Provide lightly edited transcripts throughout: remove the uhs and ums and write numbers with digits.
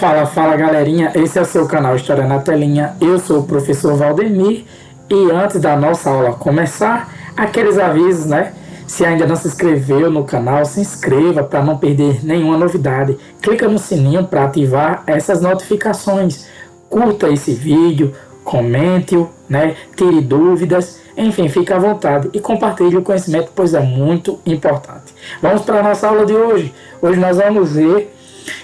Fala, fala galerinha, esse é o seu canal História na Telinha, eu sou o professor Valdemir e antes da nossa aula começar, aqueles avisos, né? Se ainda não se inscreveu no canal, se inscreva para não perder nenhuma novidade, clica no sininho para ativar essas notificações, curta esse vídeo, comente-o, né? Tire dúvidas, enfim, fique à vontade e compartilhe o conhecimento, pois é muito importante. Vamos para a nossa aula de hoje. Hoje nós vamos ver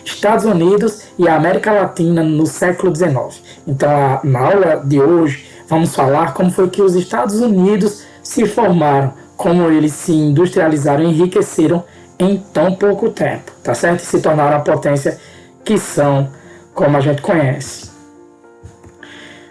Estados Unidos e a América Latina no século XIX. Então, na aula de hoje, vamos falar como foi que os Estados Unidos se formaram, como eles se industrializaram e enriqueceram em tão pouco tempo, tá certo? E se tornaram a potência que são, como a gente conhece.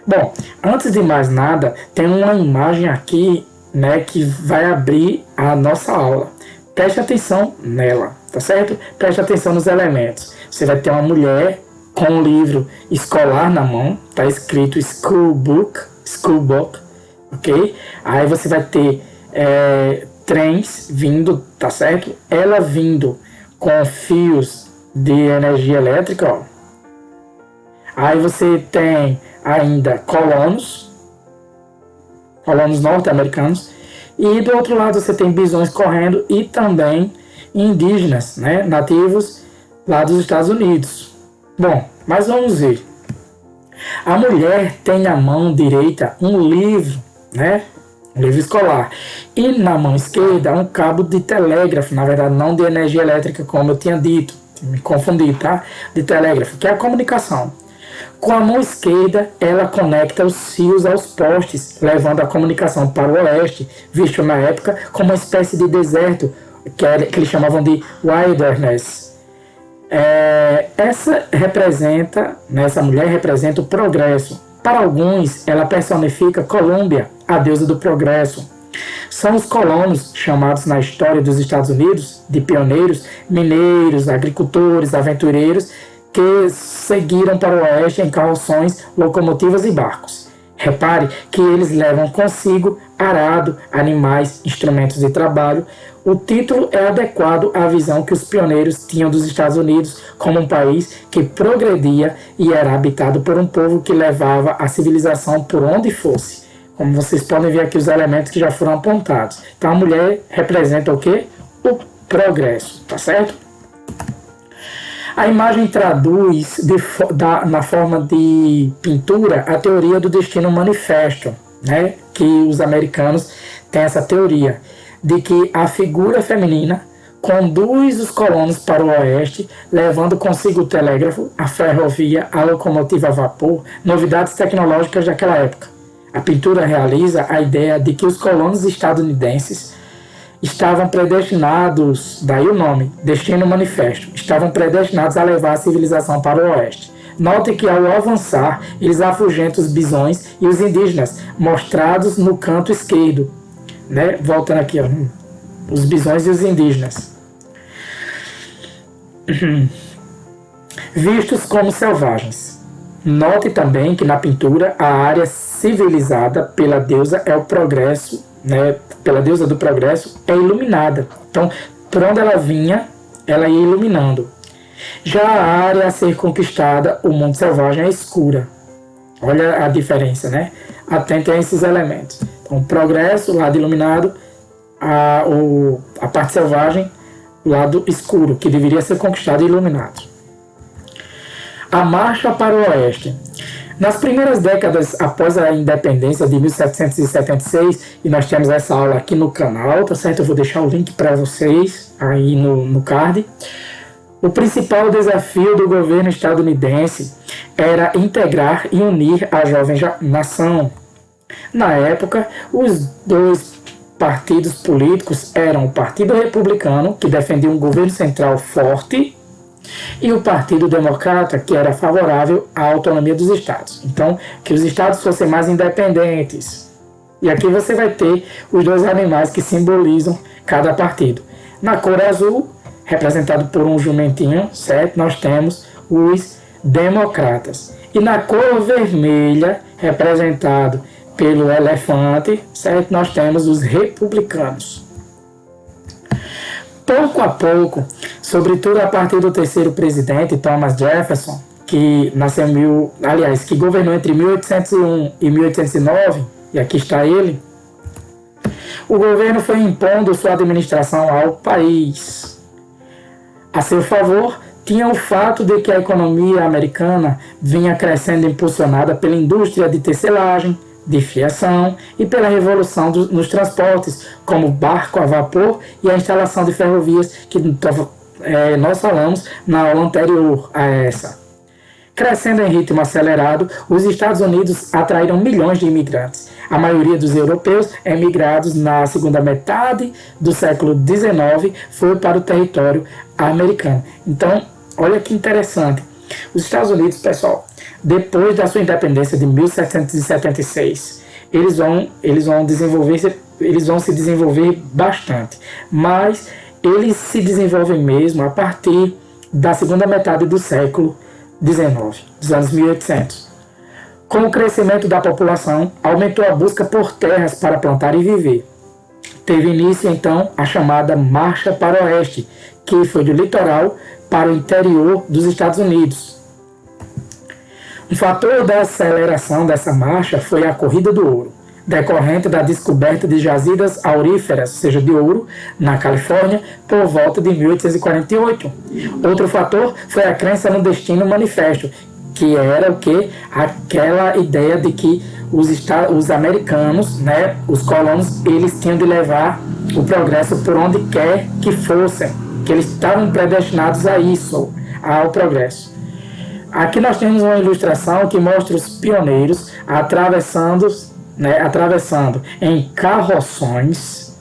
Bom, antes de mais nada, tem uma imagem aqui, né, que vai abrir a nossa aula. Preste atenção nela, tá certo? Preste atenção nos elementos. Você vai ter uma mulher com um livro escolar na mão, tá escrito school book, ok? Aí você vai ter trens vindo, tá certo? Ela vindo com fios de energia elétrica, ó. Aí você tem ainda colonos norte-americanos, e do outro lado você tem bisões correndo e também indígenas, né, nativos lá dos Estados Unidos. Bom, mas vamos ver. A mulher tem na mão direita um livro, né, um livro escolar, e na mão esquerda um cabo de telégrafo, na verdade não de energia elétrica como eu tinha dito, me confundi, tá? De telégrafo, que é a comunicação. Com a mão esquerda, ela conecta os fios aos postes, levando a comunicação para o oeste, visto na época como uma espécie de deserto, que eles chamavam de wilderness. Essa mulher representa o progresso. Para alguns, ela personifica Colômbia, a deusa do progresso. São os colonos, chamados na história dos Estados Unidos de pioneiros, mineiros, agricultores, aventureiros, que seguiram para o oeste em carroções, locomotivas e barcos. Repare que eles levam consigo arado, animais, instrumentos de trabalho. O título é adequado à visão que os pioneiros tinham dos Estados Unidos como um país que progredia e era habitado por um povo que levava a civilização por onde fosse. Como vocês podem ver aqui os elementos que já foram apontados. Então a mulher representa o quê? O progresso, tá certo? A imagem traduz na forma de pintura a teoria do destino manifesto, né? Que os americanos têm essa teoria de que a figura feminina conduz os colonos para o oeste, levando consigo o telégrafo, a ferrovia, a locomotiva a vapor, novidades tecnológicas daquela época. A pintura realiza a ideia de que os colonos estadunidenses estavam predestinados, daí o nome, Destino Manifesto, estavam predestinados a levar a civilização para o oeste. Note que ao avançar, eles afugentam os bisões e os indígenas, mostrados no canto esquerdo, né? Voltando aqui, ó, os bisões e os indígenas. Vistos como selvagens. Note também que na pintura a área civilizada pela deusa é o progresso, né, pela deusa do progresso, é iluminada. Então, por onde ela vinha, ela ia iluminando. Já a área a ser conquistada, o mundo selvagem, é escura. Olha a diferença, né? Atente a esses elementos. Então, o progresso, o lado iluminado, a parte selvagem, o lado escuro, que deveria ser conquistado e iluminado. A marcha para o oeste. Nas primeiras décadas após a independência de 1776, e nós temos essa aula aqui no canal, tá certo? Eu vou deixar o link para vocês aí no card. O principal desafio do governo estadunidense era integrar e unir a jovem nação. Na época, os dois partidos políticos eram o Partido Republicano, que defendia um governo central forte, e o Partido Democrata, que era favorável à autonomia dos estados. Então, que os estados fossem mais independentes. E aqui você vai ter os dois animais que simbolizam cada partido. Na cor azul, representado por um jumentinho, certo? Nós temos os democratas. E na cor vermelha, representado pelo elefante, certo? Nós temos os republicanos. Pouco a pouco, sobretudo a partir do terceiro presidente, Thomas Jefferson, que nasceu que governou entre 1801 e 1809, e aqui está ele, o governo foi impondo sua administração ao país. A seu favor, tinha o fato de que a economia americana vinha crescendo impulsionada pela indústria de tecelagem, de fiação e pela revolução nos transportes, como barco a vapor e a instalação de ferrovias que nós falamos na aula anterior a essa. Crescendo em ritmo acelerado, os Estados Unidos atraíram milhões de imigrantes. A maioria dos europeus emigrados na segunda metade do século XIX foi para o território americano. Então, olha que interessante. Os Estados Unidos, pessoal, depois da sua independência de 1776, eles vão se desenvolver bastante. Mas eles se desenvolvem mesmo a partir da segunda metade do século XIX, dos anos 1800. Com o crescimento da população, aumentou a busca por terras para plantar e viver. Teve início, então, a chamada Marcha para o Oeste, que foi do litoral para o interior dos Estados Unidos. Um fator da aceleração dessa marcha foi a Corrida do Ouro, decorrente da descoberta de jazidas auríferas, ou seja, de ouro, na Califórnia, por volta de 1848. Outro fator foi a crença no destino manifesto, que era o que? Aquela ideia de que os americanos, né, os colonos, eles tinham de levar o progresso por onde quer que fossem, que eles estavam predestinados a isso, ao progresso. Aqui nós temos uma ilustração que mostra os pioneiros atravessando em carroções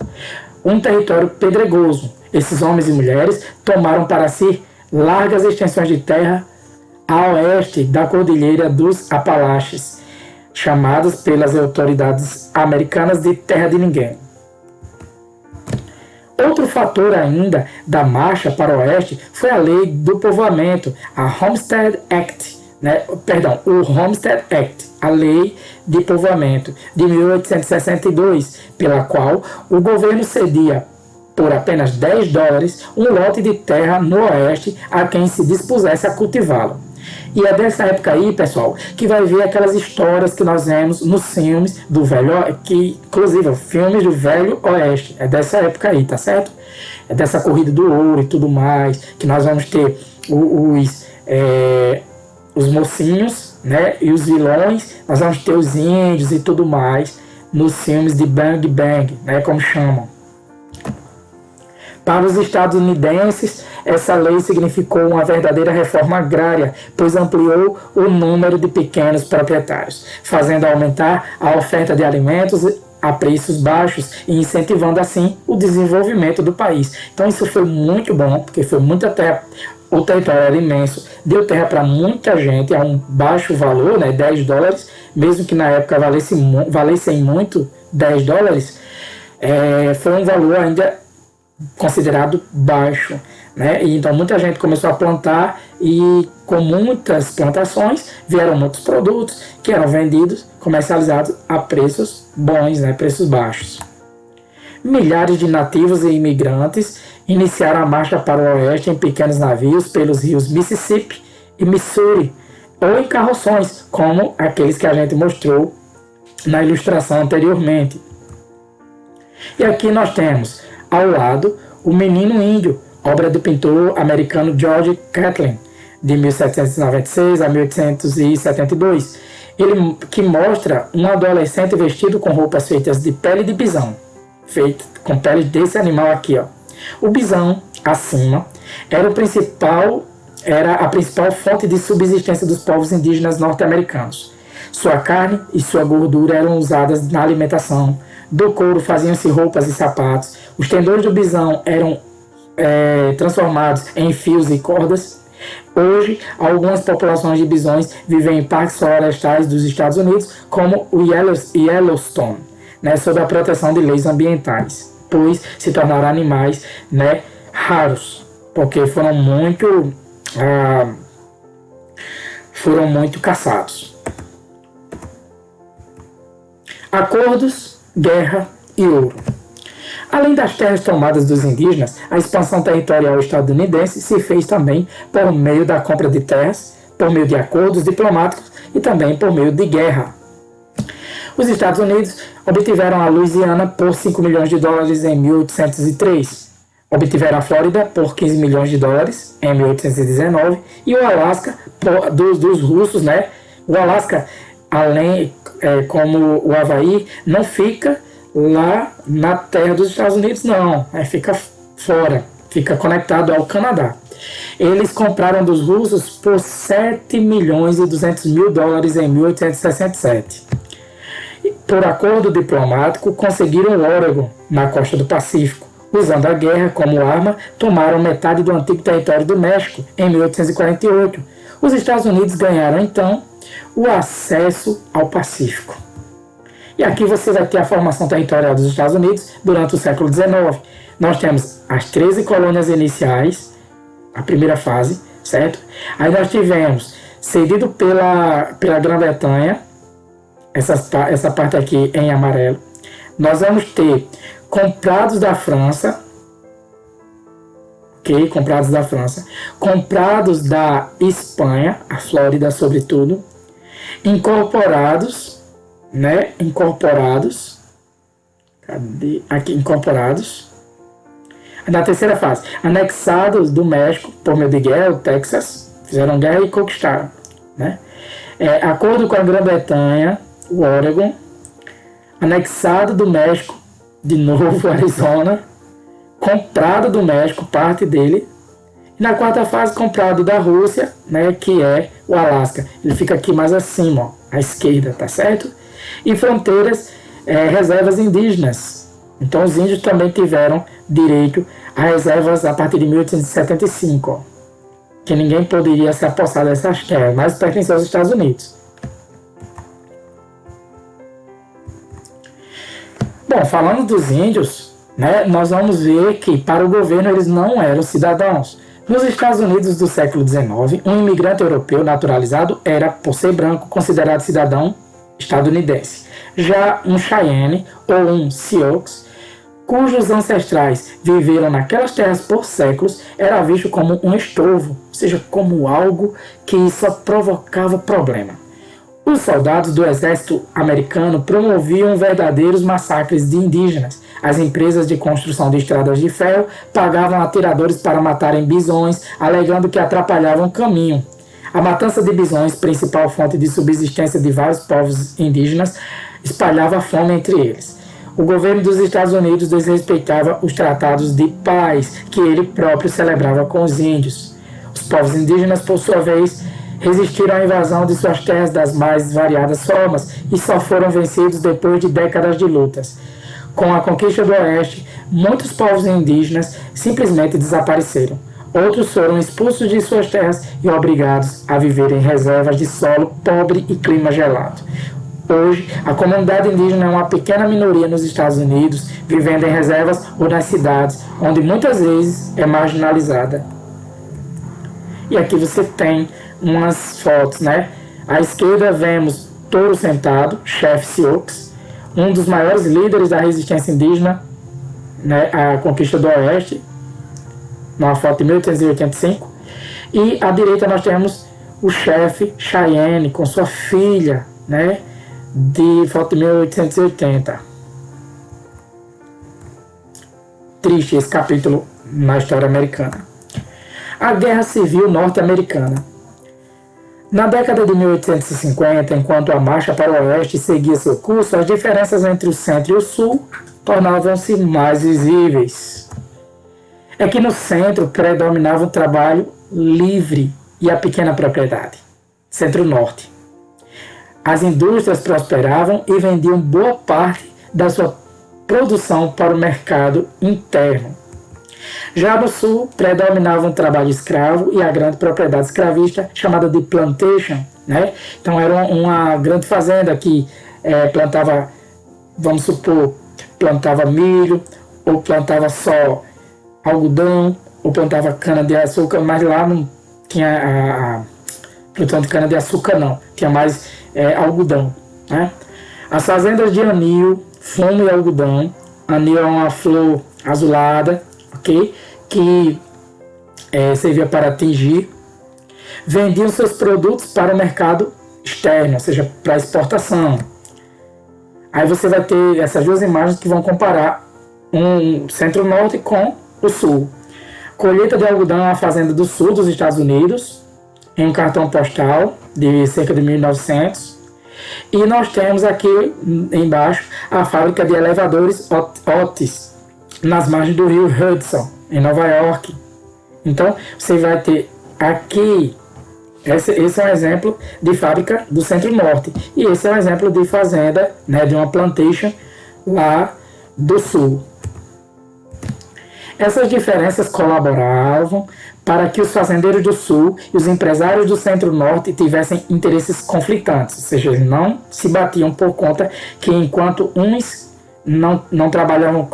um território pedregoso. Esses homens e mulheres tomaram para si largas extensões de terra a oeste da Cordilheira dos Apalaches, chamadas pelas autoridades americanas de Terra de Ninguém. Outro fator ainda da marcha para o oeste foi a lei do povoamento, a Homestead Act, o Homestead Act, a lei de povoamento de 1862, pela qual o governo cedia por apenas $10 um lote de terra no oeste a quem se dispusesse a cultivá-lo. E é dessa época aí, pessoal, que vai ver aquelas histórias que nós vemos nos filmes do Velho, inclusive filmes do Velho Oeste. É dessa época aí, tá certo? É dessa corrida do ouro e tudo mais, que nós vamos ter os mocinhos, né, e os vilões, nós vamos ter os índios e tudo mais nos filmes de Bang Bang, né, como chamam. Para os estadunidenses, essa lei significou uma verdadeira reforma agrária, pois ampliou o número de pequenos proprietários, fazendo aumentar a oferta de alimentos a preços baixos e incentivando assim o desenvolvimento do país. Então isso foi muito bom, porque foi muita terra, o território era imenso, deu terra para muita gente a um baixo valor, né, $10, mesmo que na época valessem muito $10, foi um valor ainda considerado baixo, né? E então muita gente começou a plantar e com muitas plantações vieram muitos produtos que eram vendidos, comercializados a preços bons, né? Preços baixos. Milhares de nativos e imigrantes iniciaram a marcha para o oeste em pequenos navios pelos rios Mississippi e Missouri, ou em carroções, como aqueles que a gente mostrou na ilustração anteriormente. E aqui nós temos ao lado o Menino Índio, obra do pintor americano George Catlin, de 1796 a 1872. Ele que mostra um adolescente vestido com roupas feitas de pele de bisão, feito com pele desse animal aqui, ó. O bisão, acima, era a principal fonte de subsistência dos povos indígenas norte-americanos. Sua carne e sua gordura eram usadas na alimentação. Do couro faziam-se roupas e sapatos. Os tendões do bisão eram transformados em fios e cordas. Hoje, algumas populações de bisões vivem em parques florestais dos Estados Unidos, como o Yellowstone, né, sob a proteção de leis ambientais, pois se tornaram animais, né, raros, porque foram muito caçados. Acordos, guerra e ouro. Além das terras tomadas dos indígenas, a expansão territorial estadunidense se fez também por meio da compra de terras, por meio de acordos diplomáticos e também por meio de guerra. Os Estados Unidos obtiveram a Louisiana por 5 milhões de dólares em 1803. Obtiveram a Flórida por 15 milhões de dólares em 1819 e o Alasca dos russos, né? O Alasca, além como o Havaí, não fica lá na terra dos Estados Unidos, não, fica fora, fica conectado ao Canadá. Eles compraram dos russos por 7 milhões e 200 mil dólares em 1867. Por acordo diplomático, conseguiram o Oregon, na costa do Pacífico. Usando a guerra como arma, tomaram metade do antigo território do México em 1848. Os Estados Unidos ganharam, então, o acesso ao Pacífico. E aqui você vai ter a formação territorial dos Estados Unidos durante o século XIX. Nós temos as 13 colônias iniciais, a primeira fase, certo? Aí nós tivemos, cedido pela Grã-Bretanha, essa parte aqui em amarelo. Nós vamos ter comprados da França, ok? Comprados da França. Comprados da Espanha, a Flórida sobretudo. Incorporados, né? Incorporados. Cadê? Aqui, incorporados. Na terceira fase, anexados do México por meio de guerra, o Texas. Fizeram guerra e conquistaram, né? Acordo com a Grã-Bretanha, o Oregon, anexado do México, de novo o Arizona, comprado do México, parte dele, e na quarta fase comprado da Rússia, né, que é o Alasca. Ele fica aqui mais acima, ó, à esquerda, tá certo? E fronteiras, reservas indígenas. Então os índios também tiveram direito a reservas a partir de 1875, ó, que ninguém poderia se apossar dessas terras, mas pertencem aos Estados Unidos. Bom, falando dos índios, né, nós vamos ver que para o governo eles não eram cidadãos. Nos Estados Unidos do século XIX, um imigrante europeu naturalizado era, por ser branco, considerado cidadão estadunidense. Já um Cheyenne ou um Sioux, cujos ancestrais viveram naquelas terras por séculos, era visto como um estorvo, ou seja, como algo que só provocava problema. Os soldados do exército americano promoviam verdadeiros massacres de indígenas. As empresas de construção de estradas de ferro pagavam atiradores para matarem bisões, alegando que atrapalhavam o caminho. A matança de bisões, principal fonte de subsistência de vários povos indígenas, espalhava fome entre eles. O governo dos Estados Unidos desrespeitava os tratados de paz que ele próprio celebrava com os índios. Os povos indígenas, por sua vez, resistiram à invasão de suas terras das mais variadas formas e só foram vencidos depois de décadas de lutas. Com a conquista do Oeste, muitos povos indígenas simplesmente desapareceram. Outros foram expulsos de suas terras e obrigados a viver em reservas de solo pobre e clima gelado. Hoje, a comunidade indígena é uma pequena minoria nos Estados Unidos, vivendo em reservas ou nas cidades, onde muitas vezes é marginalizada. E aqui você tem umas fotos, né? À esquerda vemos Touro Sentado, chefe Sioux, um dos maiores líderes da resistência indígena, né, à conquista do Oeste, numa foto de 1885. E à direita nós temos o chefe Cheyenne com sua filha, né, de foto de 1880. Triste esse capítulo na história americana. A Guerra Civil Norte-Americana. Na década de 1850, enquanto a marcha para o oeste seguia seu curso, as diferenças entre o centro e o sul tornavam-se mais visíveis. É que no centro predominava o trabalho livre e a pequena propriedade. Centro-norte. As indústrias prosperavam e vendiam boa parte da sua produção para o mercado interno. Já no sul, predominava o trabalho escravo e a grande propriedade escravista, chamada de plantation, né? Então era uma grande fazenda que plantava, vamos supor, plantava milho, ou plantava só algodão, ou plantava cana-de-açúcar, mas lá não tinha a produção de cana-de-açúcar não, tinha mais algodão, né? As fazendas de anil, fumo e algodão. Anil é uma flor azulada, ok? Que servia para tingir. vendiam seus produtos para o mercado externo, ou seja, para exportação. Aí você vai ter essas duas imagens que vão comparar um centro-norte com o sul. Colheita de algodão na fazenda do sul dos Estados Unidos, em um cartão postal de cerca de 1900. E nós temos aqui embaixo a fábrica de elevadores Otis, nas margens do rio Hudson, em Nova York. Então, você vai ter aqui, esse é um exemplo de fábrica do Centro-Norte. E esse é um exemplo de fazenda, né, de uma plantation lá do Sul. Essas diferenças colaboravam para que os fazendeiros do Sul e os empresários do Centro-Norte tivessem interesses conflitantes, ou seja, eles não se batiam por conta que enquanto uns não trabalhavam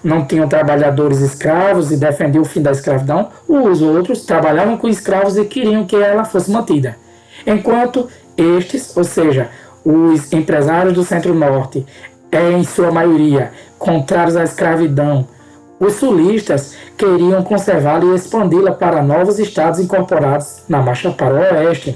não tinham trabalhadores escravos e defendiam o fim da escravidão, os outros trabalhavam com escravos e queriam que ela fosse mantida. Enquanto estes, ou seja, os empresários do Centro-Norte, em sua maioria contrários à escravidão, os sulistas queriam conservá-la e expandi-la para novos estados incorporados na marcha para o oeste.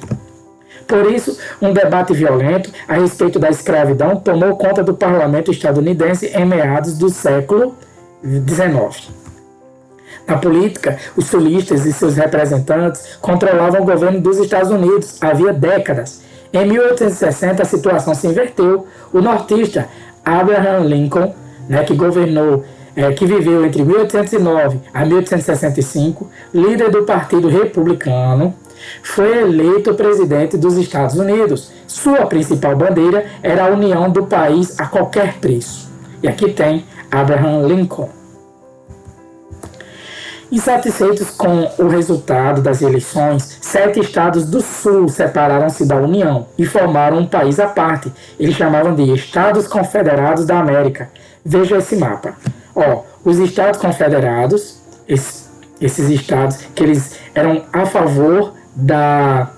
Por isso, um debate violento a respeito da escravidão tomou conta do parlamento estadunidense em meados do século XIX. Na política, os sulistas e seus representantes controlavam o governo dos Estados Unidos havia décadas. Em 1860, a situação se inverteu. O nortista Abraham Lincoln, que viveu entre 1809 a 1865, líder do Partido Republicano, foi eleito presidente dos Estados Unidos. Sua principal bandeira era a união do país a qualquer preço. E aqui tem Abraham Lincoln. Insatisfeitos com o resultado das eleições, 7 estados do Sul separaram-se da União e formaram um país à parte. Eles chamavam de Estados Confederados da América. Veja esse mapa. Os Estados Confederados, esses estados que eles eram a favor da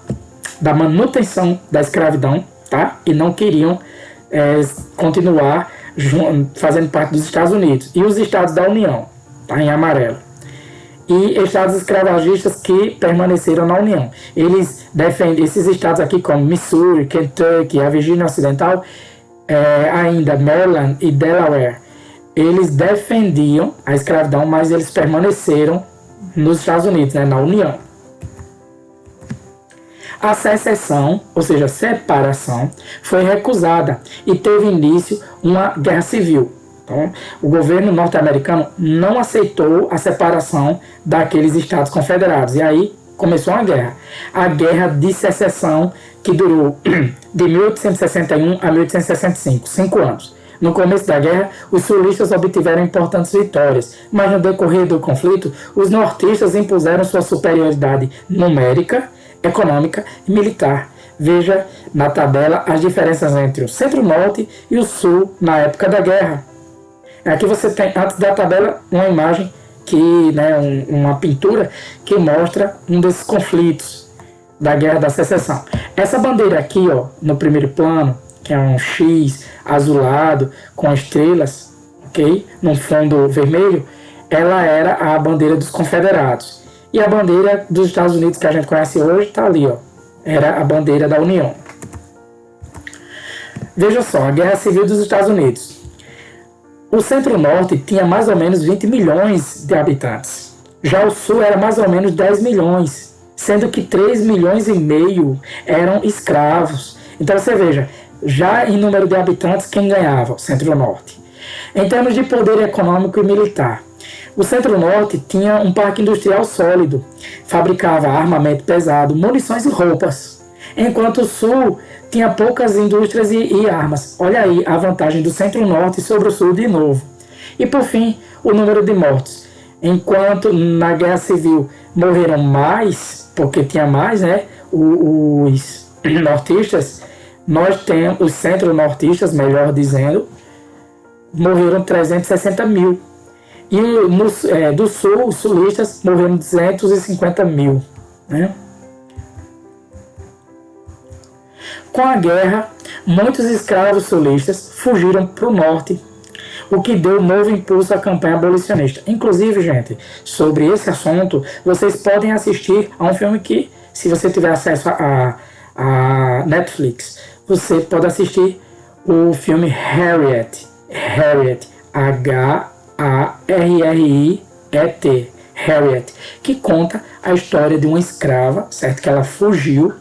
manutenção da escravidão, tá? E não queriam continuar fazendo parte dos Estados Unidos. E os estados da União, tá? Em amarelo. E estados escravagistas que permaneceram na União. Eles defendem esses estados aqui como Missouri, Kentucky, a Virgínia Ocidental, ainda Maryland e Delaware. Eles defendiam a escravidão, mas eles permaneceram nos Estados Unidos, né, na União. A secessão, ou seja, separação, foi recusada e teve início uma guerra civil. Então, o governo norte-americano não aceitou a separação daqueles estados confederados. E aí começou uma guerra. A Guerra de Secessão, que durou de 1861 a 1865, 5 anos. No começo da guerra, os sulistas obtiveram importantes vitórias, mas no decorrer do conflito, os nortistas impuseram sua superioridade numérica, econômica e militar. Veja na tabela as diferenças entre o centro-norte e o sul na época da guerra. Aqui você tem, antes da tabela, uma imagem, uma pintura que mostra um desses conflitos da Guerra da Secessão. Essa bandeira aqui, no primeiro plano, que é um X azulado com estrelas, ok? Num fundo vermelho, ela era a bandeira dos confederados. E a bandeira dos Estados Unidos que a gente conhece hoje está ali, era a bandeira da União. Veja só, a Guerra Civil dos Estados Unidos. O Centro-Norte tinha mais ou menos 20 milhões de habitantes. Já o Sul era mais ou menos 10 milhões, sendo que 3 milhões e meio eram escravos. Então você veja, já em número de habitantes, quem ganhava? O Centro-Norte. Em termos de poder econômico e militar, o Centro-Norte tinha um parque industrial sólido, fabricava armamento pesado, munições e roupas, enquanto o Sul tinha poucas indústrias e armas. Olha aí a vantagem do Centro-Norte sobre o Sul de novo. E por fim, o número de mortos. Enquanto na Guerra Civil morreram mais, porque tinha mais, os nortistas, nós temos os centro-nortistas, melhor dizendo, morreram 360 mil. E do Sul, os sulistas morreram 250 mil. Né? Com a guerra, muitos escravos sulistas fugiram para o norte, o que deu novo impulso à campanha abolicionista. Inclusive, gente, sobre esse assunto, vocês podem assistir a um filme que se você tiver acesso a Netflix, você pode assistir o filme Harriet, Harriet, Harriet, que conta a história de uma escrava, certo? Que ela fugiu,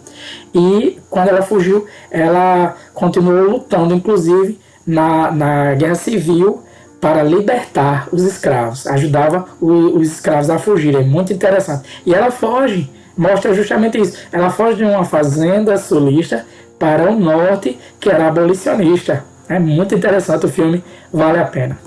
e quando ela fugiu, ela continuou lutando, inclusive, na Guerra Civil, para libertar os escravos, ajudava os escravos a fugir. É muito interessante. E ela foge, mostra justamente isso. Ela foge de uma fazenda sulista para o norte, que era abolicionista. É muito interessante o filme, vale a pena.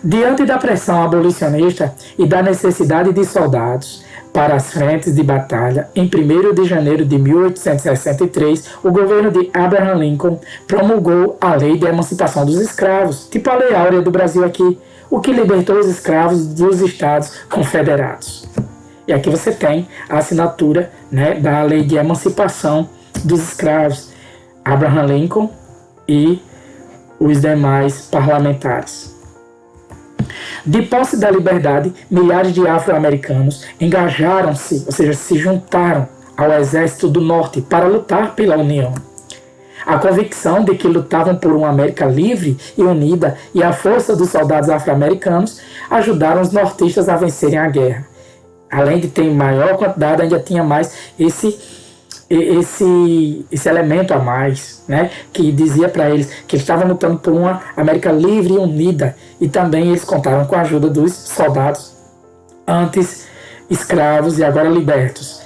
Diante da pressão abolicionista e da necessidade de soldados para as frentes de batalha, em 1º de janeiro de 1863, o governo de Abraham Lincoln promulgou a Lei de Emancipação dos Escravos, tipo a Lei Áurea do Brasil aqui, o que libertou os escravos dos Estados Confederados. E aqui você tem a assinatura, né, da Lei de Emancipação dos Escravos, Abraham Lincoln e os demais parlamentares. De posse da liberdade, milhares de afro-americanos engajaram-se, ou seja, se juntaram ao exército do norte para lutar pela União. A convicção de que lutavam por uma América livre e unida e a força dos soldados afro-americanos ajudaram os nortistas a vencerem a guerra. Além de ter maior quantidade, ainda tinha mais esse elemento a mais, né, que dizia para eles que eles estavam lutando por uma América livre e unida, e também eles contaram com a ajuda dos soldados antes escravos e agora libertos.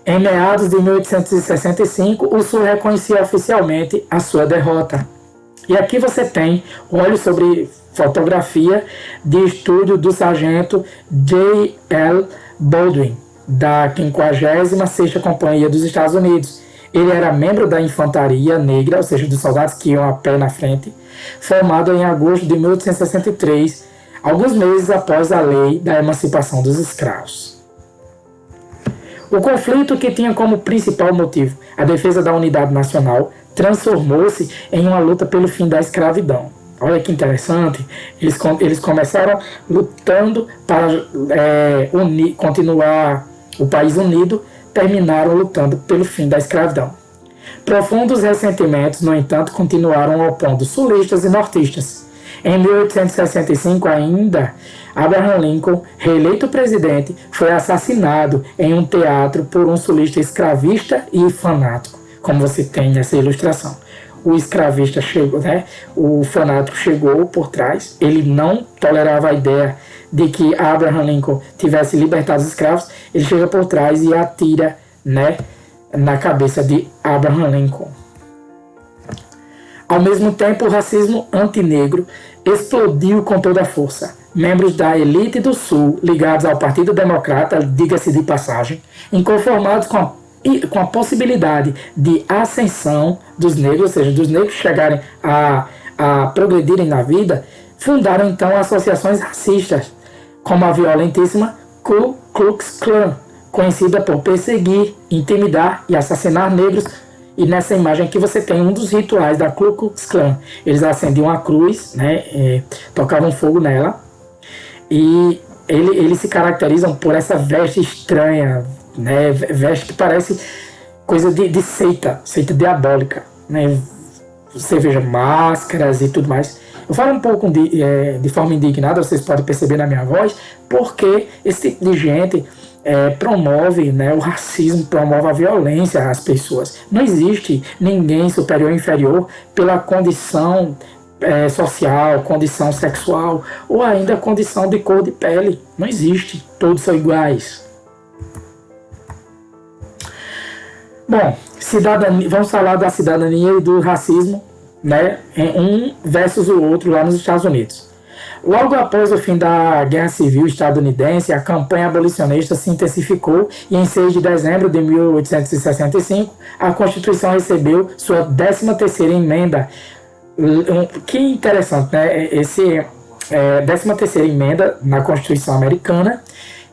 Em meados de 1865, o Sul reconhecia oficialmente a sua derrota. E aqui você tem, olhe sobre fotografia de estúdio do sargento J. L. Baldwin, da 56ª Companhia dos Estados Unidos. Ele era membro da Infantaria Negra, ou seja, dos soldados que iam a pé na frente, formado em agosto de 1863, alguns meses após a Lei da Emancipação dos Escravos. O conflito, que tinha como principal motivo a defesa da unidade nacional, transformou-se em uma luta pelo fim da escravidão. Olha que interessante, eles começaram lutando para continuar o país unido, terminaram lutando pelo fim da escravidão. Profundos ressentimentos, no entanto, continuaram opondo sulistas e nortistas. Em 1865 ainda, Abraham Lincoln, reeleito presidente, foi assassinado em um teatro por um sulista escravista e fanático, como você tem nessa ilustração. O escravista chegou, né? O fanático chegou por trás, ele não tolerava a ideia de que Abraham Lincoln tivesse libertado os escravos, ele chega por trás e atira, né, na cabeça de Abraham Lincoln. Ao mesmo tempo, o racismo antinegro explodiu com toda a força. Membros da elite do Sul, ligados ao Partido Democrata, diga-se de passagem, inconformados com a possibilidade de ascensão dos negros, ou seja, dos negros chegarem a progredirem na vida, fundaram então associações racistas, como a violentíssima Ku Klux Klan, conhecida por perseguir, intimidar e assassinar negros. E nessa imagem aqui você tem um dos rituais da Ku Klux Klan. Eles acendiam a cruz, né, tocavam fogo nela, e eles se caracterizam por essa veste estranha, né, veste que parece coisa de seita diabólica, né? Você veja máscaras e tudo mais. Eu falo um pouco de forma indignada, vocês podem perceber na minha voz, porque esse tipo de gente promove, né, o racismo, promove a violência às pessoas. Não existe ninguém superior ou inferior pela condição social, condição sexual ou ainda condição de cor de pele. Não existe. Todos são iguais. Bom, vamos falar da cidadania e do racismo, né, um versus o outro lá nos Estados Unidos. Logo após o fim da Guerra Civil estadunidense, a campanha abolicionista se intensificou e em 6 de dezembro de 1865, a Constituição recebeu sua 13ª emenda. Que interessante, né? 13ª emenda na Constituição americana,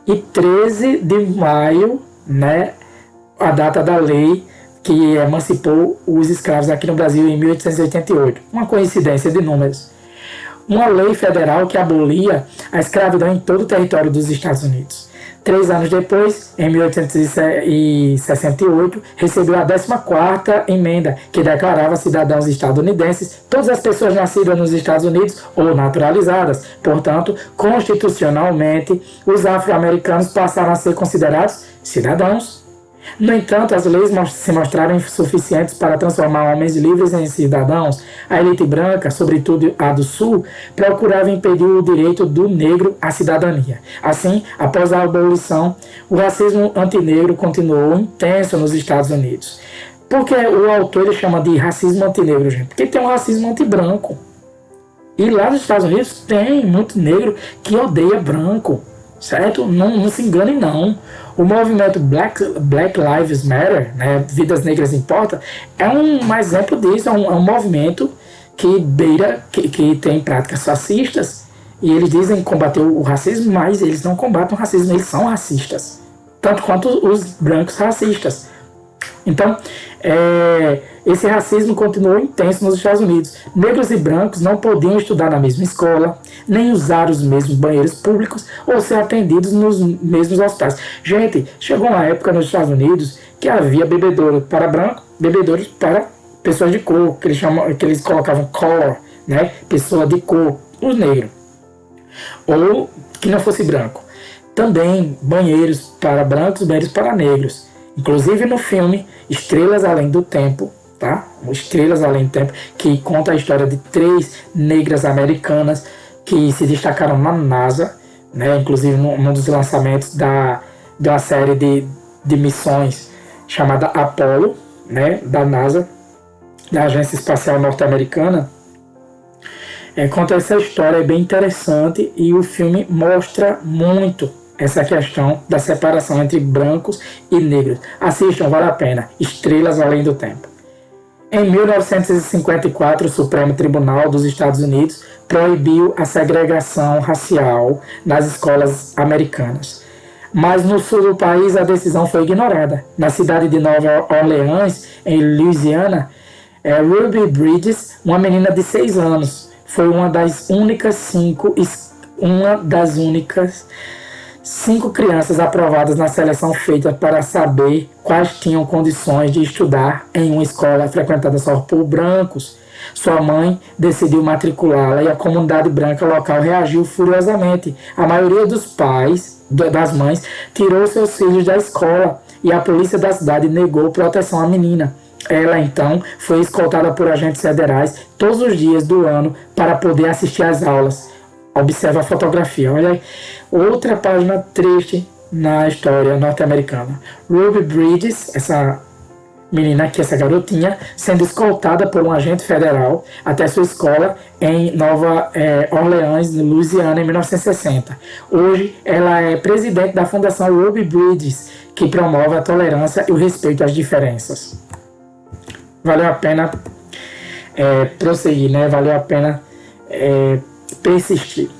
e 13 de maio, né, a data da lei que emancipou os escravos aqui no Brasil em 1888. Uma coincidência de números. Uma lei federal que abolia a escravidão em todo o território dos Estados Unidos. 3 anos depois, em 1868, recebeu a 14ª emenda, que declarava cidadãos estadunidenses todas as pessoas nascidas nos Estados Unidos ou naturalizadas. Portanto, constitucionalmente, os afro-americanos passaram a ser considerados cidadãos. No entanto, as leis se mostraram insuficientes para transformar homens livres em cidadãos. A elite branca, sobretudo a do Sul, procurava impedir o direito do negro à cidadania. Assim, após a abolição, o racismo antinegro continuou intenso nos Estados Unidos. Por que o autor ele chama de racismo antinegro, gente? Porque tem um racismo antibranco. E lá nos Estados Unidos tem muito negro que odeia branco. Certo? Não se engane, não. O movimento Black Lives Matter, né, Vidas Negras Importam, é um exemplo disso. É um movimento que que tem práticas racistas, e eles dizem combater o racismo, mas eles não combatem o racismo, eles são racistas, tanto quanto os brancos racistas. Então, esse racismo continuou intenso nos Estados Unidos. Negros e brancos não podiam estudar na mesma escola, nem usar os mesmos banheiros públicos ou ser atendidos nos mesmos hospitais. Gente, chegou uma época nos Estados Unidos que havia bebedouro para branco, bebedouros para pessoas de cor, que eles colocavam color, né? Pessoa de cor, os negros, ou que não fosse branco. Também banheiros para brancos, banheiros para negros. Inclusive no filme Estrelas Além do Tempo, tá? Estrelas Além do Tempo, que conta a história de 3 negras americanas que se destacaram na NASA, né? Inclusive num dos lançamentos da série de missões chamada Apollo, né? Da NASA, da Agência Espacial Norte-Americana. Conta essa história, é bem interessante, e o filme mostra muito essa questão da separação entre brancos e negros. Assistam, vale a pena. Estrelas Além do Tempo. Em 1954, o Supremo Tribunal dos Estados Unidos proibiu a segregação racial nas escolas americanas. Mas no sul do país a decisão foi ignorada. Na cidade de Nova Orleans, em Louisiana, Ruby Bridges, uma menina de 6 anos, foi uma das únicas 5 crianças aprovadas na seleção feita para saber quais tinham condições de estudar em uma escola frequentada só por brancos. Sua mãe decidiu matriculá-la e a comunidade branca local reagiu furiosamente. A maioria das mães, tirou seus filhos da escola e a polícia da cidade negou proteção à menina. Ela, então, foi escoltada por agentes federais todos os dias do ano para poder assistir às aulas. Observa a fotografia. Olha aí, outra página triste na história norte-americana. Ruby Bridges, essa menina aqui, essa garotinha, sendo escoltada por um agente federal até sua escola em Nova Orleans, Louisiana, em 1960. Hoje, ela é presidente da Fundação Ruby Bridges, que promove a tolerância e o respeito às diferenças. Valeu a pena prosseguir, né? Valeu a pena persistir.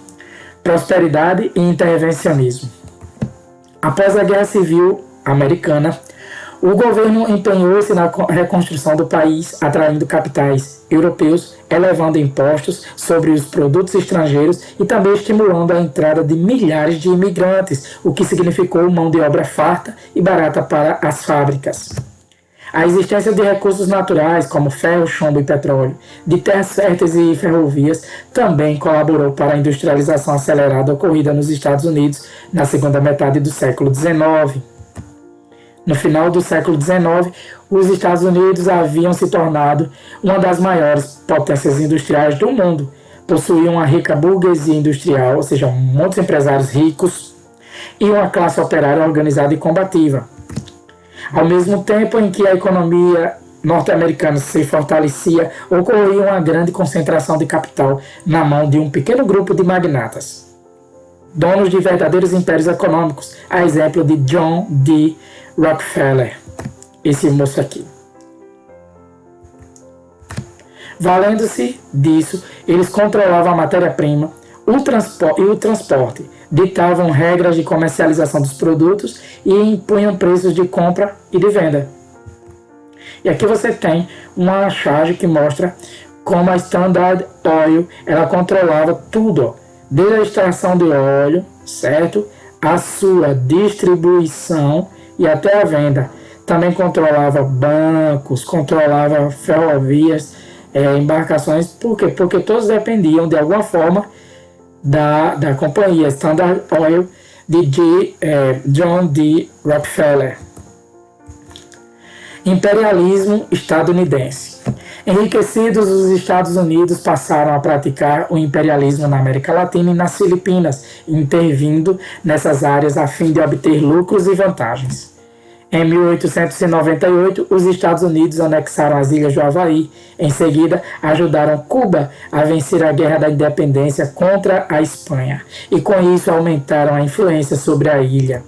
Prosperidade e intervencionismo. Após a Guerra Civil Americana, o governo empenhou-se na reconstrução do país, atraindo capitais europeus, elevando impostos sobre os produtos estrangeiros e também estimulando a entrada de milhares de imigrantes, o que significou mão de obra farta e barata para as fábricas. A existência de recursos naturais, como ferro, chumbo e petróleo, de terras férteis e ferrovias, também colaborou para a industrialização acelerada ocorrida nos Estados Unidos na segunda metade do século XIX. No final do século XIX, os Estados Unidos haviam se tornado uma das maiores potências industriais do mundo. Possuíam uma rica burguesia industrial, ou seja, muitos empresários ricos, e uma classe operária organizada e combativa. Ao mesmo tempo em que a economia norte-americana se fortalecia, ocorria uma grande concentração de capital na mão de um pequeno grupo de magnatas, donos de verdadeiros impérios econômicos, a exemplo de John D. Rockefeller, esse moço aqui. Valendo-se disso, eles controlavam a matéria-prima e o transporte, ditavam regras de comercialização dos produtos e impunham preços de compra e de venda. E aqui você tem uma charge que mostra como a Standard Oil ela controlava tudo, desde a extração de óleo, certo, a sua distribuição e até a venda. Também controlava bancos, controlava ferrovias, embarcações. Por quê? Porque todos dependiam de alguma forma da companhia Standard Oil de John D. Rockefeller. Imperialismo estadunidense. Enriquecidos, os Estados Unidos passaram a praticar o imperialismo na América Latina e nas Filipinas, intervindo nessas áreas a fim de obter lucros e vantagens. Em 1898, os Estados Unidos anexaram as ilhas do Havaí. Em seguida, ajudaram Cuba a vencer a Guerra da Independência contra a Espanha. E com isso aumentaram a influência sobre a ilha.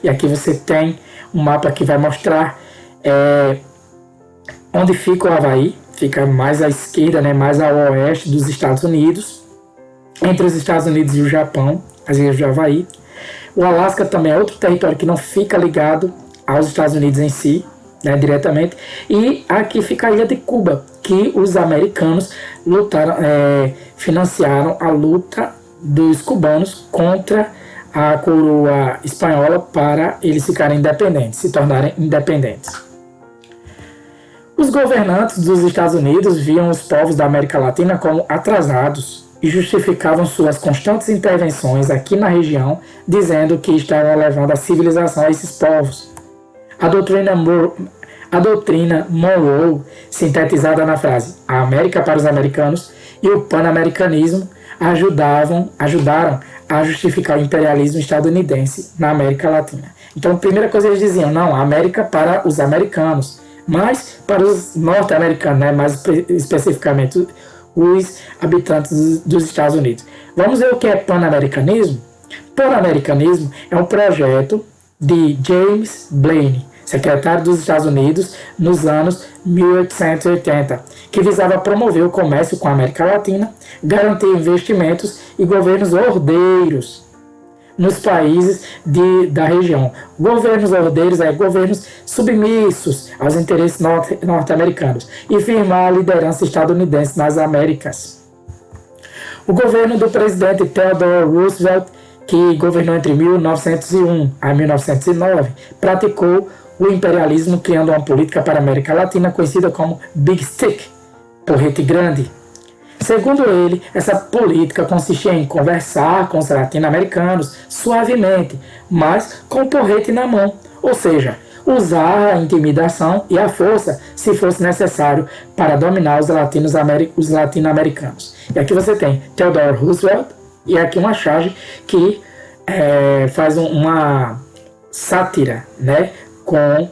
E aqui você tem um mapa que vai mostrar onde fica o Havaí. Fica mais à esquerda, né, mais ao oeste dos Estados Unidos. Entre os Estados Unidos e o Japão, as ilhas do Havaí. O Alasca também é outro território que não fica ligado aos Estados Unidos em si, né, diretamente. E aqui fica a ilha de Cuba, que os americanos lutaram, financiaram a luta dos cubanos contra a coroa espanhola para eles ficarem independentes, se tornarem independentes. Os governantes dos Estados Unidos viam os povos da América Latina como atrasados e justificavam suas constantes intervenções aqui na região, dizendo que estavam levando a civilização a esses povos. A doutrina Monroe, sintetizada na frase "a América para os americanos" e o pan-americanismo ajudaram a justificar o imperialismo estadunidense na América Latina. Então, a primeira coisa eles diziam, não, a América para os americanos, mas para os norte-americanos, né, mais especificamente os habitantes dos Estados Unidos. Vamos ver o que é pan-americanismo? Pan-americanismo é um projeto de James Blaine, secretário dos Estados Unidos nos anos 1880, que visava promover o comércio com a América Latina, garantir investimentos e governos ordeiros nos países da região. Governos ordeiros governos submissos aos interesses norte-americanos e firmar a liderança estadunidense nas Américas. O governo do presidente Theodore Roosevelt, que governou entre 1901 a 1909, praticou o imperialismo, criando uma política para a América Latina conhecida como Big Stick, porrete grande. Segundo ele, essa política consistia em conversar com os latino-americanos suavemente, mas com o porrete na mão, ou seja, usar a intimidação e a força se fosse necessário para dominar os latino-americanos. E aqui você tem Theodore Roosevelt e aqui uma charge que faz uma sátira, né, com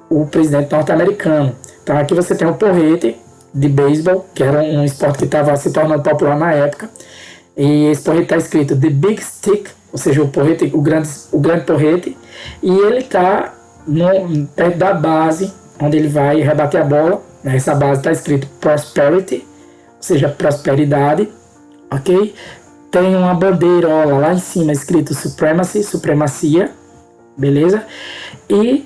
o presidente norte-americano. Então aqui você tem o porrete de beisebol, que era um esporte que estava se tornando popular na época, e esse porrete está escrito The Big Stick, ou seja, o porrete, o grande porrete, e ele está perto da base onde ele vai rebater a bola, né? Essa base está escrito Prosperity, ou seja, prosperidade, ok? Tem uma bandeirola lá em cima escrito Supremacy, supremacia, beleza? E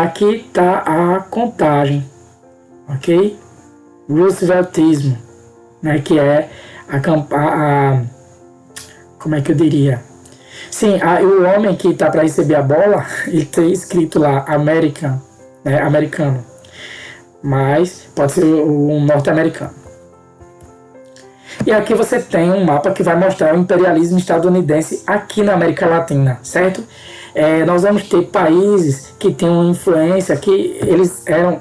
aqui está a contagem, ok? Rooseveltismo, né, que é como é que eu diria? Sim, o homem que está para receber a bola, ele tem escrito lá American, né, americano, mas pode ser um norte-americano. E aqui você tem um mapa que vai mostrar o imperialismo estadunidense aqui na América Latina, certo? Nós vamos ter países que têm uma influência, que eles eram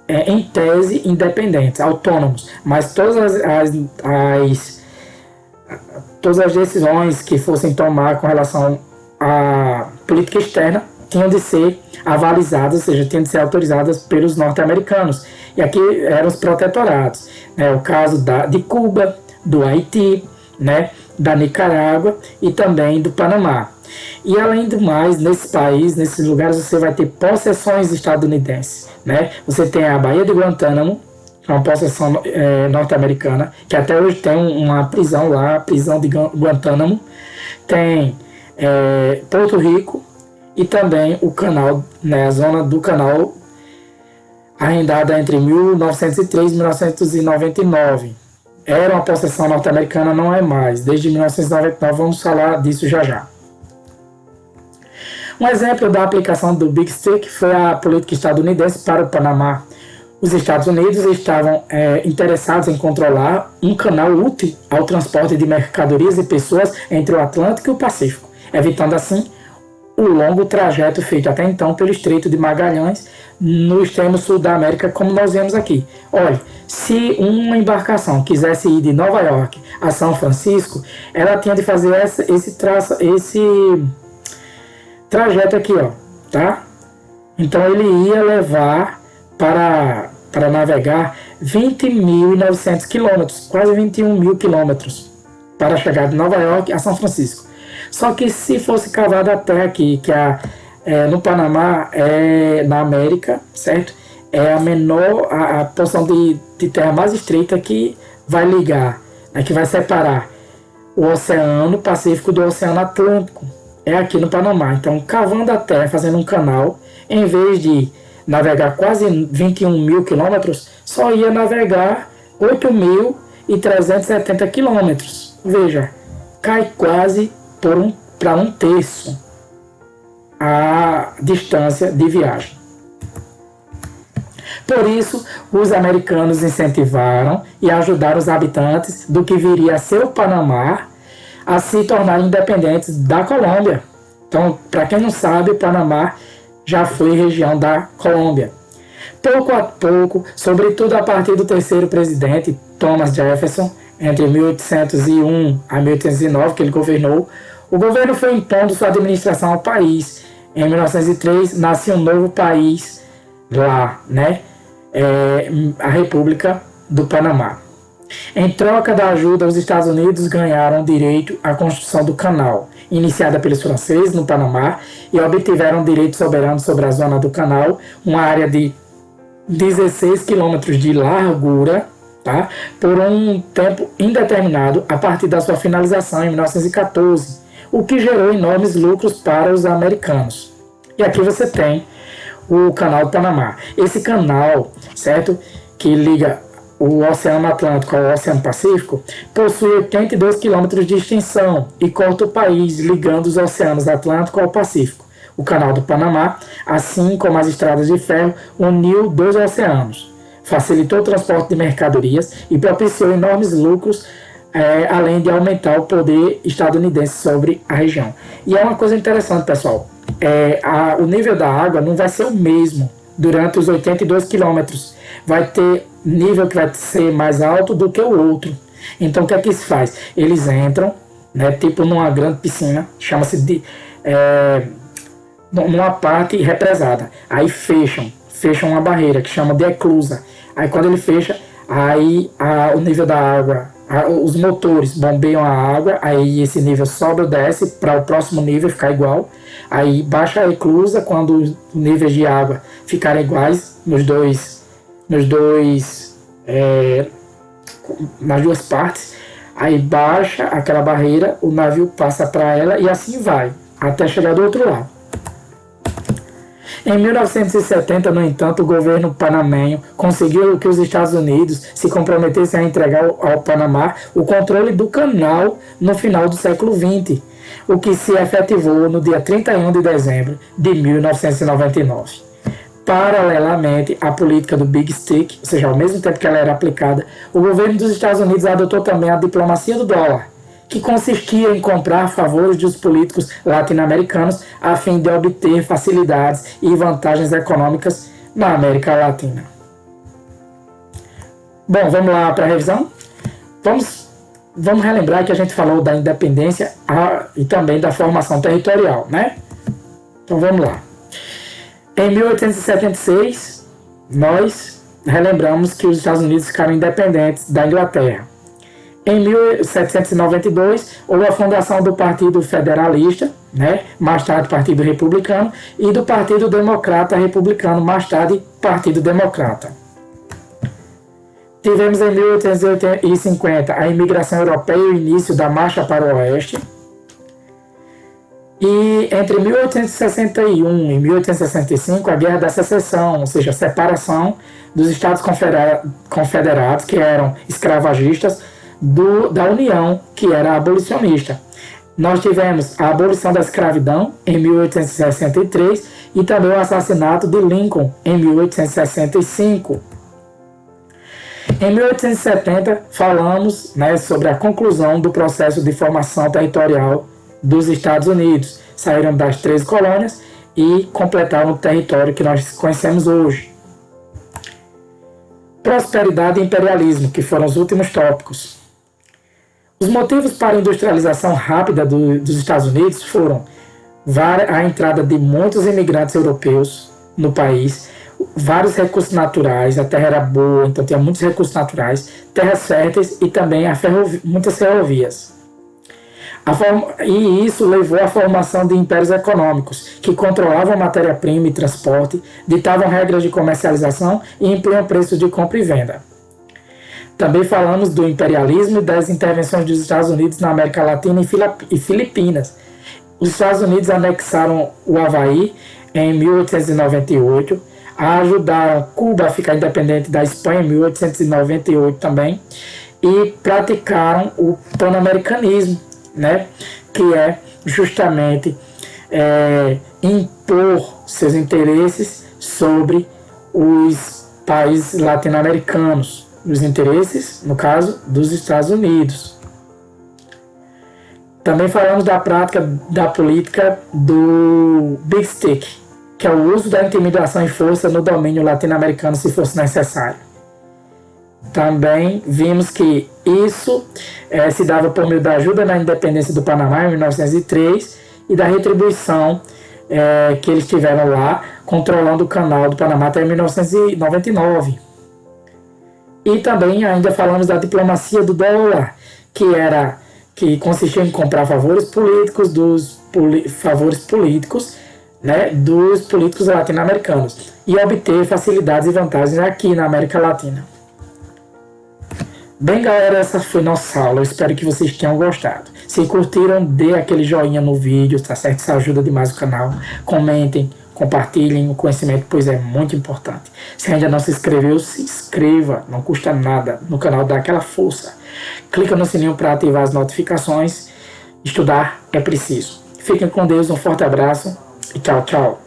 em tese independentes, autônomos, mas todas as decisões que fossem tomar com relação à política externa tinham de ser avalizadas, ou seja, tinham de ser autorizadas pelos norte-americanos. E aqui eram os protetorados, né? O caso de Cuba, do Haiti, né? Da Nicarágua e também do Panamá. E além do mais, nesse país, nesses lugares, você vai ter possessões estadunidenses, né? Você tem a Baía de Guantánamo, que é uma possessão norte-americana, que até hoje tem uma prisão lá, a prisão de Guantánamo. Tem Porto Rico e também o canal, né, a zona do canal, arrendada entre 1903 e 1999. Era uma possessão norte-americana, não é mais. Desde 1999, vamos falar disso já já. Um exemplo da aplicação do Big Stick foi a política estadunidense para o Panamá. Os Estados Unidos estavam interessados em controlar um canal útil ao transporte de mercadorias e pessoas entre o Atlântico e o Pacífico, evitando assim o longo trajeto feito até então pelo Estreito de Magalhães no extremo sul da América, como nós vemos aqui. Olha, se uma embarcação quisesse ir de Nova York a São Francisco, ela tinha de fazer esse trajeto aqui, ó, tá? Então ele ia levar para navegar 20.900 quilômetros, quase 21 mil quilômetros, para chegar de Nova York a São Francisco. Só que se fosse cavada a terra aqui, que no Panamá, na América, certo? É a menor, a porção de terra mais estreita que vai ligar, que vai separar o Oceano Pacífico do Oceano Atlântico. É aqui no Panamá. Então, cavando a terra, fazendo um canal, em vez de navegar quase 21 mil quilômetros, só ia navegar 8.370 quilômetros. Veja, cai quase para um terço a distância de viagem. Por isso, os americanos incentivaram e ajudaram os habitantes do que viria a ser o Panamá a se tornar independentes da Colômbia. Então, para quem não sabe, o Panamá já foi região da Colômbia. Pouco a pouco, sobretudo a partir do terceiro presidente, Thomas Jefferson, entre 1801 a 1809, que ele governou, o governo foi impondo sua administração ao país. Em 1903, nasce um novo país lá, né? A República do Panamá. Em troca da ajuda, os Estados Unidos ganharam direito à construção do canal, iniciada pelos franceses no Panamá, e obtiveram direito soberano sobre a zona do canal, uma área de 16 quilômetros de largura, tá? Por um tempo indeterminado a partir da sua finalização em 1914, o que gerou enormes lucros para os americanos. E aqui você tem o Canal do Panamá. Esse canal, certo, que liga o Oceano Atlântico ao Oceano Pacífico, possui 82 quilômetros de extensão e corta o país ligando os oceanos Atlântico ao Pacífico. O Canal do Panamá, assim como as estradas de ferro, uniu dois oceanos, facilitou o transporte de mercadorias e propiciou enormes lucros, além de aumentar o poder estadunidense sobre a região. E é uma coisa interessante, pessoal, o nível da água não vai ser o mesmo durante os 82 quilômetros. Vai ter nível que vai ser mais alto do que o outro. Então o que é que se faz? Eles entram, né, tipo numa grande piscina, chama-se de numa parte represada. Aí fecham uma barreira que chama de eclusa. Aí quando ele fecha, aí o nível da água, os motores bombeiam a água, aí esse nível sobe ou desce para o próximo nível ficar igual. Aí baixa a eclusa quando os níveis de água ficarem iguais nas duas partes. Aí baixa aquela barreira, o navio passa para ela e assim vai, até chegar do outro lado. Em 1970, no entanto, o governo panamenho conseguiu que os Estados Unidos se comprometessem a entregar ao Panamá o controle do canal no final do século XX, o que se efetivou no dia 31 de dezembro de 1999. Paralelamente à política do Big Stick, ou seja, ao mesmo tempo que ela era aplicada, o governo dos Estados Unidos adotou também a diplomacia do dólar, que consistia em comprar favores dos políticos latino-americanos a fim de obter facilidades e vantagens econômicas na América Latina. Bom, vamos lá para a revisão? Vamos relembrar que a gente falou da independência e também da formação territorial, né? Então vamos lá. Em 1876, nós relembramos que os Estados Unidos ficaram independentes da Inglaterra. Em 1792, houve a fundação do Partido Federalista, né? Mais tarde Partido Republicano, e do Partido Democrata Republicano, mais tarde Partido Democrata. Tivemos em 1850 a imigração europeia e o início da marcha para o oeste. E entre 1861 e 1865, a Guerra da Secessão, ou seja, a separação dos Estados Confederados, que eram escravagistas, da União, que era abolicionista. Nós tivemos a abolição da escravidão em 1863 e também o assassinato de Lincoln em 1865. Em 1870, falamos, né, sobre a conclusão do processo de formação territorial dos Estados Unidos. Saíram das 13 colônias e completaram o território que nós conhecemos hoje. Prosperidade e imperialismo, que foram os últimos tópicos. Os motivos para a industrialização rápida dos Estados Unidos foram a entrada de muitos imigrantes europeus no país, vários recursos naturais, a terra era boa, então tinha muitos recursos naturais, terras férteis e também muitas ferrovias. E isso levou à formação de impérios econômicos, que controlavam matéria-prima e transporte, ditavam regras de comercialização e impunham preços de compra e venda. Também falamos do imperialismo e das intervenções dos Estados Unidos na América Latina e Filipinas. Os Estados Unidos anexaram o Havaí em 1898, ajudaram Cuba a ficar independente da Espanha em 1898 também, e praticaram o pan-americanismo, né, que é justamente impor seus interesses sobre os países latino-americanos, os interesses, no caso, dos Estados Unidos. Também falamos da prática da política do Big Stick, que é o uso da intimidação e força no domínio latino-americano se fosse necessário. Também vimos que isso se dava por meio da ajuda na independência do Panamá em 1903 e da retribuição que eles tiveram lá, controlando o canal do Panamá até 1999. E também ainda falamos da diplomacia do dólar, que consistia em comprar favores políticos né, dos políticos latino-americanos e obter facilidades e vantagens aqui na América Latina. Bem, galera, essa foi nossa aula. Eu espero que vocês tenham gostado. Se curtiram, dê aquele joinha no vídeo, tá certo? Isso ajuda demais o canal. Comentem, compartilhem o conhecimento, pois é muito importante. Se ainda não se inscreveu, se inscreva. Não custa nada no canal, dá aquela força. Clica no sininho para ativar as notificações. Estudar é preciso. Fiquem com Deus, um forte abraço e tchau, tchau.